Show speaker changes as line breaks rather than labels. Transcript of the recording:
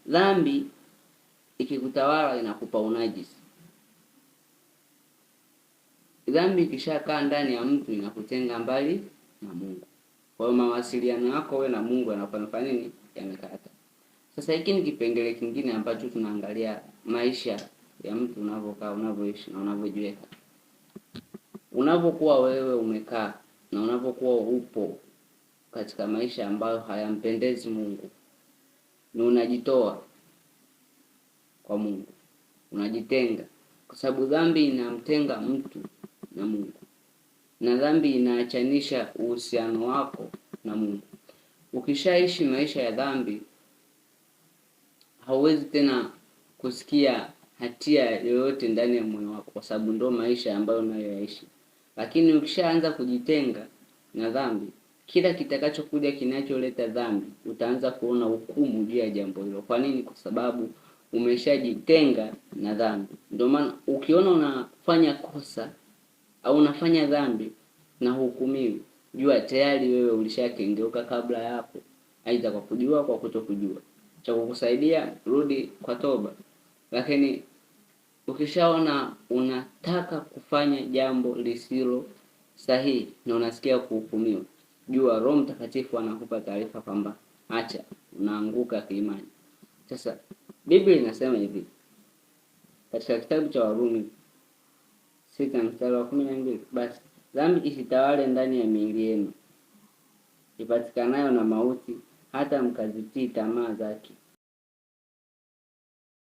Dhambi ikikutawala inakupa unajisi. Dhambi ikishakaa ndani ya mtu inakutenga mbali na Mungu. Kwa hiyo mawasiliano yako wewe na Mungu yanafanya nini? Yamekata. Sasa hiki ni kipengele kingine ambacho tunaangalia maisha ya mtu unavyokaa, unavyoishi na unavyojiweka. Unapokuwa wewe umekaa na unapokuwa upo katika maisha ambayo hayampendezi Mungu, ni unajitoa kwa Mungu, unajitenga, kwa sababu dhambi inamtenga mtu na Mungu, na dhambi inaachanisha uhusiano wako na Mungu. Ukishaishi maisha ya dhambi, hauwezi tena kusikia hatia yoyote ndani ya moyo wako, kwa sababu ndio maisha ambayo unayoishi. Lakini ukishaanza kujitenga na dhambi, kila kitakachokuja kinacholeta dhambi, utaanza kuona hukumu juu ya jambo hilo. Kwa nini? Kwa sababu umeshajitenga na dhambi. Ndio maana ukiona unafanya kosa au unafanya dhambi na hukumiwi, jua tayari wewe ulishakengeuka kabla yako, aidha kwa kujua, kwa kutokujua. Cha kukusaidia, rudi kwa toba. Lakini ukishaona unataka kufanya jambo lisilo sahihi na unasikia kuhukumiwa, jua Roho Mtakatifu anakupa taarifa kwamba acha, unaanguka kiimani. Sasa Biblia inasema hivi katika kitabu cha Warumi 6:12, basi dhambi isitawale ndani ya miili yenu ipatikanayo na mauti, hata mkazitii tamaa zake.